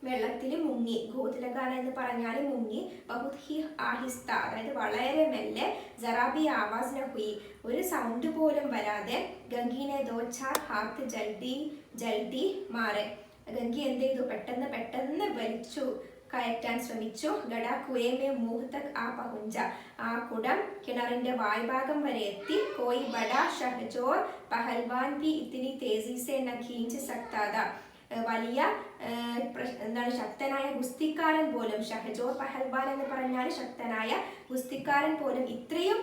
Speaker 1: വെള്ളത്തിൽ മുങ്ങി. ഗോതിലഗാന എന്ന് പറഞ്ഞാൽ മുങ്ങി. ബഹുത് ഹി ആഹിസ്ത, അതായത് വളരെ മെല്ലെ. ജറാബി ആവാസ് ന ഹുയി, ഒരു സൗണ്ട് പോലും വരാതെ. ഗംഗീനെ ദോ ചാർ ഹാത്ത് ജൽദി മാറെ, ഗംഗി എന്ത് ചെയ്തു? പെട്ടെന്ന് വലിച്ചു കയറ്റാൻ ശ്രമിച്ചു. ഗഡ കുയേമേ മൂഹ് തക് ആ പഹുഞ്ച, ആ കുടം കിണറിന്റെ വായ്ഭാഗം വരെ എത്തി. കോയി ബഡാ ഷഹജോർ പഹൽവാൻ ഭി ഇത്തിനി തേസി സെ ന ഖീഞ്ച് സക്താ ഥാ, വലിയ ശക്തനായ ഗുസ്തിക്കാരൻ പോലും, ഷഹജോർ പഹൽവാൻ എന്ന് പറഞ്ഞാൽ ശക്തനായ ഗുസ്തിക്കാരൻ പോലും ഇത്രയും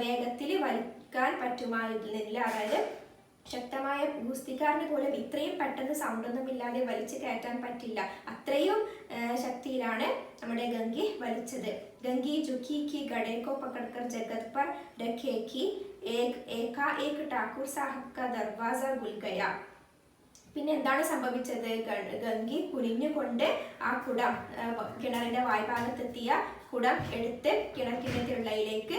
Speaker 1: വേഗത്തിൽ വലിക്കാൻ പറ്റുമായിരുന്നില്ല. അതായത് ശക്തമായ ഗുസ്തിക്കാരന് പോലും ഇത്രയും പെട്ടെന്ന് സൗണ്ടൊന്നും ഇല്ലാതെ വലിച്ചു കയറ്റാൻ പറ്റില്ല. അത്രയും ശക്തിയിലാണ് നമ്മുടെ ഗംഗി വലിച്ചത്. ഗംഗി ജുക്കി കി ഗഡേക്കോ പക്കഡ്കർ ജഗത് പർ രഖേക്കി, एकाएक ठाकुर साहब का दरवाजा खुल गया. പിന്നെ എന്താണ് സംഭവിച്ചത്? ഗംഗി കുനിഞ്ഞുകൊണ്ട് ആ കുടം, കിണറിന്റെ വായ്ഭാഗത്തെത്തിയ കുടം എടുത്ത് കിണറ്റിന്റെ തിള്ളയിലേക്ക്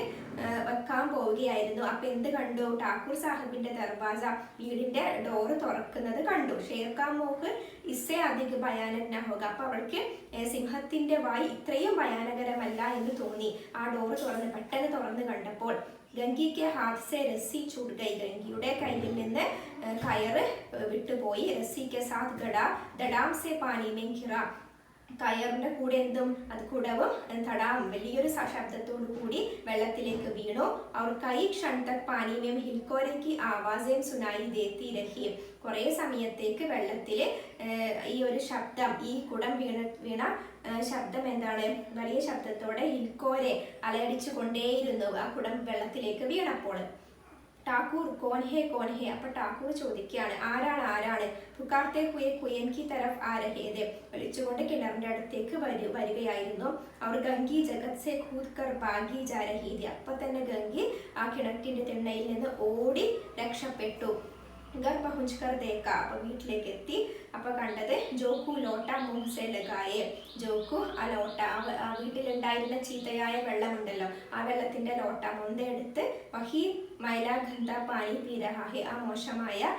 Speaker 1: വെക്കാൻ പോവുകയായിരുന്നു. അപ്പൊ എന്ത് കണ്ടു? ഠാക്കൂർ സാഹിബിന്റെ ദർവാസ, വീടിന്റെ ഡോറ് തുറക്കുന്നത് കണ്ടു. ഷേർഖാൻ മോഹ് ഇസ്സേ അധിക ഭയാനക് ന ഹോഗ. അപ്പൊ അവൾക്ക് സിംഹത്തിന്റെ വായ് ഇത്രയും ഭയാനകരമല്ല എന്ന് തോന്നി. ആ ഡോറ് പെട്ടെന്ന് തുറന്ന് കണ്ടപ്പോൾ. ഗംഗിക്ക് ഹാത്ത് സെ രസ്സി ചൂട് ഗൈ. ഗംഗിയുടെ കയ്യിൽ നിന്ന് കയറ് വിട്ടുപോയി. രസ്സിക്ക് സാത്ത് ഗഡ ദഡാം സെ പാനി മേ ഗിറ. കയറിന്റെ കൂടെ എന്തും അത് കുടവും തടാം വലിയൊരു ശബ്ദത്തോടു കൂടി വെള്ളത്തിലേക്ക് വീണു. അവർ കൈ ക്ഷൺ തക് പാനി മേം ഹിൽക്കോരയ്ക്ക് ആവാസേം സുനായി ദേത്തി രഹി. കുറെ സമയത്തേക്ക് വെള്ളത്തില് ഈ ഒരു ശബ്ദം, ഈ കുടം വീണ ശബ്ദം എന്താണ്? വലിയ ശബ്ദത്തോടെ ഹിൽക്കോരെ അലയടിച്ചു കൊണ്ടേയിരുന്നു ആ കുടം വെള്ളത്തിലേക്ക് വീണപ്പോൾ. ഠാക്കൂർ കോൻ ഹേ കോൻ ഹേ. അപ്പൊ ഠാക്കൂർ ചോദിക്കുകയാണ്, ആരാണ്? പുകാർത്തെ ഹുയെ കുയൻ കി തരഫ് ആ രഹേത്. വിളിച്ചുകൊണ്ട് കിണറിന്റെ അടുത്തേക്ക് വരികയായിരുന്നു. അവർ ഗംഗി ജഗത് സെ ഖൂദ് കർ ഭാഗി ജാ രഹി ഥി. അപ്പൊ തന്നെ ഗംഗി ആ കിണറ്റിന്റെ തിണ്ണയിൽ നിന്ന് ഓടി രക്ഷപ്പെട്ടു. घर पहुंच कर देखा. അപ്പൊ വീട്ടിലേക്ക് എത്തി. അപ്പൊ കണ്ടത് ജോക്കു ലോട്ട മുഹ്സെ ലഗായെ. ജോക്കു ആ ലോട്ട, ആ വീട്ടിലുണ്ടായിരുന്ന ചീത്തയായ വെള്ളമുണ്ടല്ലോ, ആ വെള്ളത്തിന്റെ ലോട്ട മൊന്തെടുത്ത് വഹി മൈല ഗന്ധ പാനി പീ രഹാ ഹെ. ആ മോശമായ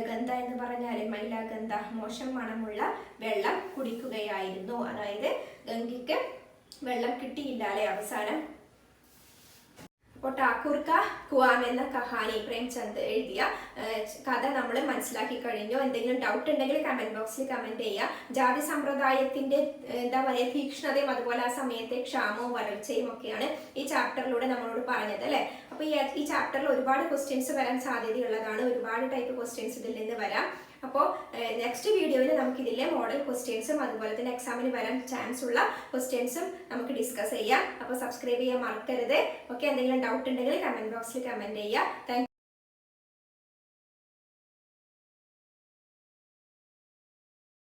Speaker 1: ഗന്ധ എന്ന് പറഞ്ഞാൽ മൈല ഗന്ധ, മോശം മണമുള്ള വെള്ളം കുടിക്കുകയായിരുന്നു. അതായത് ഗംഗയ്ക്ക് വെള്ളം കിട്ടിയില്ല അല്ലെ അവസാനം. അപ്പോൾ ഠാക്കൂർ കാ കുആം എന്ന കഹാനി പ്രേംചന്ദ് എഴുതിയ കഥ നമ്മൾ മനസ്സിലാക്കി കഴിഞ്ഞു. എന്തെങ്കിലും ഡൗട്ട് ഉണ്ടെങ്കിൽ കമന്റ് ബോക്സിൽ കമന്റ് ചെയ്യുക. ജാതി സമ്പ്രദായത്തിന്റെ എന്താ പറയുക തീക്ഷ്ണതയും അതുപോലെ ആ സമയത്തെ ക്ഷാമവും വരൾച്ചയും ഒക്കെയാണ് ഈ ചാപ്റ്ററിലൂടെ നമ്മളോട് പറഞ്ഞത് അല്ലെ. അപ്പൊ ഈ ചാപ്റ്ററിൽ ഒരുപാട് ക്വസ്റ്റ്യൻസ് വരാൻ സാധ്യതയുള്ളതാണ്. ഒരുപാട് ടൈപ്പ് ക്വസ്റ്റ്യൻസ് ഇതിൽ നിന്ന് വരാം. അപ്പോൾ നെക്സ്റ്റ് വീഡിയോയിൽ നമുക്ക് ഇതിലെ മോഡൽ ക്വസ്റ്റ്യൻസും അതുപോലെ തന്നെ എക്സാമിന് വരാൻ ചാൻസ് ഉള്ള ക്വസ്റ്റ്യൻസും നമുക്ക് ഡിസ്കസ് ചെയ്യാം. അപ്പോൾ സബ്സ്ക്രൈബ് ചെയ്യാൻ മറക്കരുത്. ഓക്കെ, എന്തെങ്കിലും ഡൗട്ട് ഉണ്ടെങ്കിൽ കമന്റ് ബോക്സിൽ കമന്റ് ചെയ്യുക. താങ്ക്